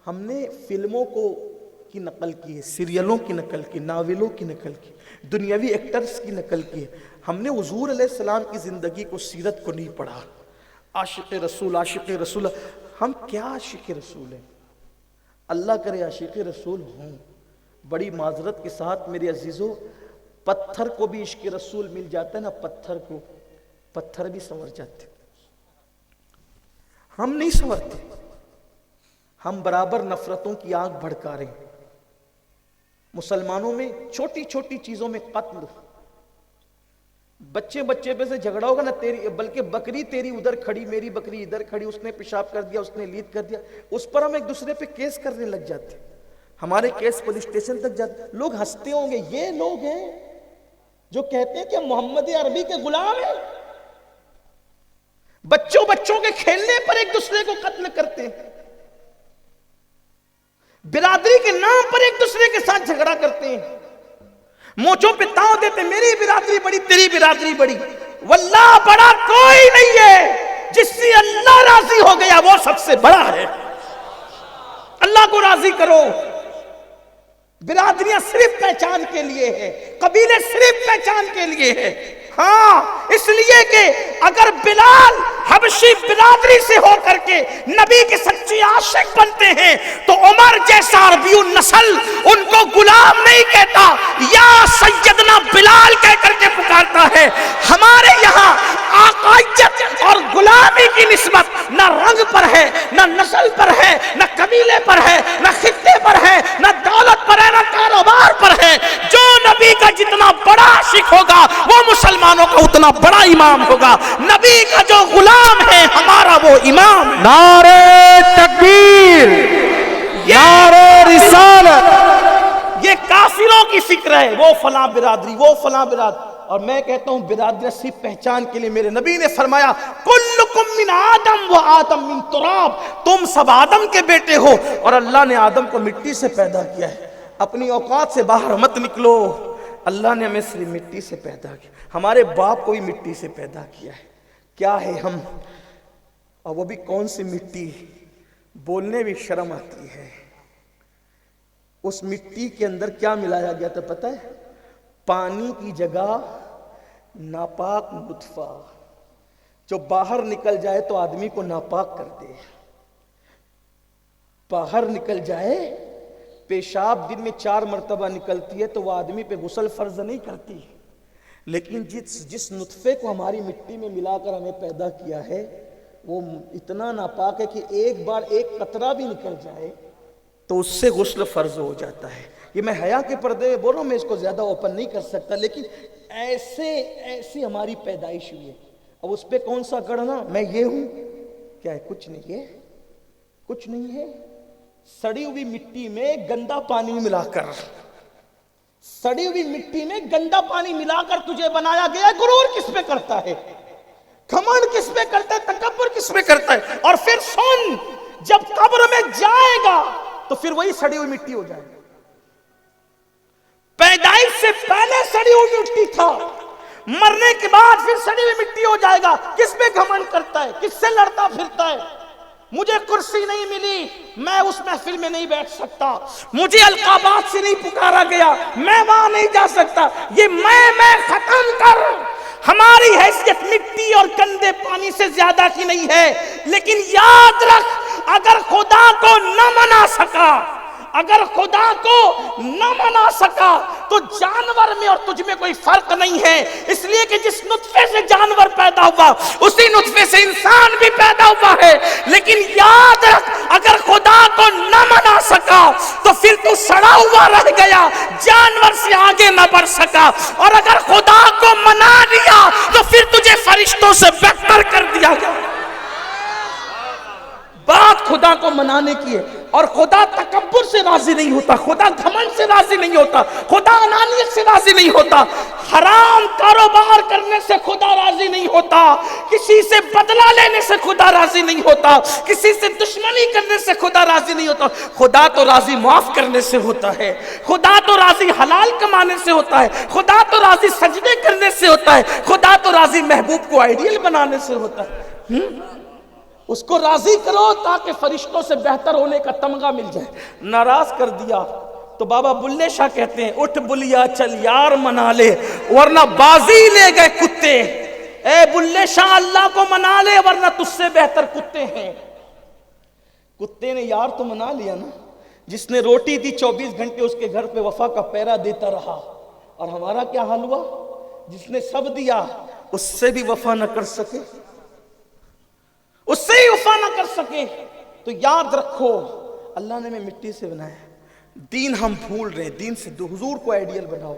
ہم نے فلموں کی نقل کی ہے، سیریلوں کی نقل کی، ناولوں کی نقل کی، دنیاوی ایکٹرز کی نقل کی ہے. ہم نے حضور علیہ السلام کی زندگی کو، سیرت کو نہیں پڑھا. عاشق رسول، عاشق رسول. ہم کیا عاشق رسول ہیں؟ اللہ کرے عاشق رسول ہوں. بڑی معذرت کے ساتھ میرے عزیزو، پتھر کو بھی عشق رسول مل جاتا ہے نا، پتھر بھی سنور جاتے. ہم نہیں سنورتے، ہم برابر نفرتوں کی آگ بھڑکا رہے ہیں. مسلمانوں میں چھوٹی چھوٹی چیزوں میں قتل، بچے پہ سے جھگڑا ہوگا نا، بلکہ بکری تیری ادھر کھڑی، میری بکری ادھر کھڑی، اس نے پیشاب کر دیا، اس نے لیت کر دیا، اس پر ہم ایک دوسرے پہ کیس کرنے لگ جاتے. ہمارے کیس پولیس اسٹیشن تک جاتے. لوگ ہنستے ہوں گے، یہ لوگ ہیں جو کہتے ہیں کہ محمد عربی کے غلام ہیں. بچوں کے کھیلنے پر ایک دوسرے کو قتل کرتے ہیں، برادری کے نام پر ایک دوسرے کے ساتھ جھگڑا کرتے ہیں، موچوں پہ تاؤ دیتے، میری برادری بڑی، تیری برادری بڑی. واللہ بڑا کوئی نہیں ہے، جس سے اللہ راضی ہو گیا وہ سب سے بڑا ہے. اللہ کو راضی کرو. برادریاں صرف پہچان کے لیے ہے، قبیلے صرف پہچان کے لیے ہے. ہاں، اس لیے کہ اگر بلال حبشی برادری سے ہو کر کے نبی کے سچے عاشق بنتے ہیں تو عمر جیسا عربی النسل ان کو غلام نہیں کہتا، یا سیدنا بلال کہہ کر کے پکارتا ہے. ہمارے یہاں آقائیت اور غلامی کی نسبت نہ رنگ پر ہے، نہ نسل پر ہے، نہ قبیلے پر ہے، نہ خطے پر ہے، نہ دولت پر ہے، نہ کاروبار پر ہے. جو نبی کا جتنا بڑا عاشق ہوگا وہ مسلمانوں کا اتنا بڑا امام ہوگا. نبی کا جو غلام ہے ہمارا وہ امام. نعرہ تکبیر، نعرہ رسالت. یہ کافروں کی فکر ہے، وہ فلاں برادری، وہ فلاں برادری. اور میں کہتا ہوں برادری صرف پہچان کے لیے. میرے نبی نے فرمایا کلکم من آدم و آدم من تراب، تم سب آدم کے بیٹے ہو اور اللہ نے آدم کو مٹی سے پیدا کیا ہے. اپنی اوقات سے باہر مت نکلو. اللہ نے ہمیں صرف مٹی سے پیدا کیا، ہمارے باپ کو بھی مٹی سے پیدا کیا ہے. کیا ہے ہم، اور وہ بھی کون سی مٹی، بولنے بھی شرم آتی ہے. اس مٹی کے اندر کیا ملایا گیا تھا پتہ ہے؟ پانی کی جگہ ناپاک نطفہ، جو باہر نکل جائے تو آدمی کو ناپاک کر دے. باہر نکل جائے، پیشاب دن میں 4 مرتبہ نکلتی ہے تو وہ آدمی پہ غسل فرض نہیں کرتی. لیکن جس نطفے کو ہماری مٹی میں ملا کر ہمیں پیدا کیا ہے وہ اتنا ناپاک ہے کہ ایک بار ایک قطرہ بھی نکل جائے تو اس سے غسل فرض ہو جاتا ہے. یہ میں حیا کے پردے میں بول رہا ہوں، میں اس کو زیادہ اوپن نہیں کر سکتا، لیکن ایسی ہماری پیدائش ہوئی ہے. اب اس پہ کون سا گڑھنا، میں یہ ہوں، کیا ہے؟ کچھ نہیں ہے، کچھ نہیں ہے. سڑی ہوئی مٹی میں گندا پانی ملا کر، سڑی ہوئی مٹی میں گندا پانی ملا کر تجھے بنایا گیا. غرور کس پہ کرتا ہے، گھمنڈ کس پہ کرتا ہے، تکبر کس پہ کرتا ہے؟ اور پھر سن، جب قبر میں جائے گا تو پھر وہی سڑی ہوئی مٹی ہو جائے گا. پیدائش سے پہلے سڑی ہوئی مٹی تھا، مرنے کے بعد پھر سڑی ہوئی مٹی ہو جائے گا. کس پہ گھمنڈ کرتا ہے، کس سے لڑتا پھرتا ہے؟ مجھے کرسی نہیں ملی، میں اس محفل میں نہیں بیٹھ سکتا. مجھے القابات سے نہیں پکارا گیا، میں وہاں نہیں جا سکتا. یہ میں ختم کر. ہماری حیثیت مٹی اور گندے پانی سے زیادہ کی نہیں ہے. لیکن یاد رکھ، اگر خدا کو نہ منا سکا، اگر خدا کو نہ منا سکا تو جانور میں اور تجھ میں کوئی فرق نہیں ہے. اس لیے کہ جس نطفے سے جانور پیدا ہوا اسی نطفے سے انسان بھی پیدا ہوا ہے. لیکن یاد رکھ، اگر خدا کو نہ منا سکا تو پھر تو سڑا ہوا رہ گیا، جانور سے آگے نہ بڑھ سکا. اور اگر خدا کو منا لیا تو پھر تجھے فرشتوں سے بہتر کر دیا گیا. بات خدا کو منانے کی ہے. اور خدا تکبر سے راضی نہیں ہوتا، خدا گھمنڈ سے راضی نہیں ہوتا، خدا انانیت سے راضی نہیں ہوتا. حرام کاروبار کرنے سے خدا راضی نہیں ہوتا، کسی سے بدلہ لینے سے خدا راضی نہیں ہوتا، کسی سے دشمنی کرنے سے خدا راضی نہیں ہوتا. خدا تو راضی معاف کرنے سے ہوتا ہے، خدا تو راضی حلال کمانے سے ہوتا ہے، خدا تو راضی سجدے کرنے سے ہوتا ہے، خدا تو راضی محبوب کو آئیڈیل بنانے سے ہوتا ہے. اس کو راضی کرو تاکہ فرشتوں سے بہتر ہونے کا تمغہ مل جائے. ناراض کر دیا تو بابا بلے شاہ کہتے ہیں اٹھ بلیا چل یار منا لے ورنہ بازی لے گئے کتے. اے بلے شاہ اللہ کو منا لے ورنہ تجھ سے بہتر کتے ہیں. کتے نے یار تو منا لیا نا, جس نے روٹی دی 24 گھنٹے اس کے گھر پہ وفا کا پیرا دیتا رہا. اور ہمارا کیا حال ہوا؟ جس نے سب دیا اس سے بھی وفا نہ کر سکے, اس سے ہی وفا نہ کر سکے. تو یاد رکھو اللہ نے ہمیں مٹی سے بنایا, دین ہم بھول رہے ہیں. دین سے حضور کو آئیڈیل بناؤ.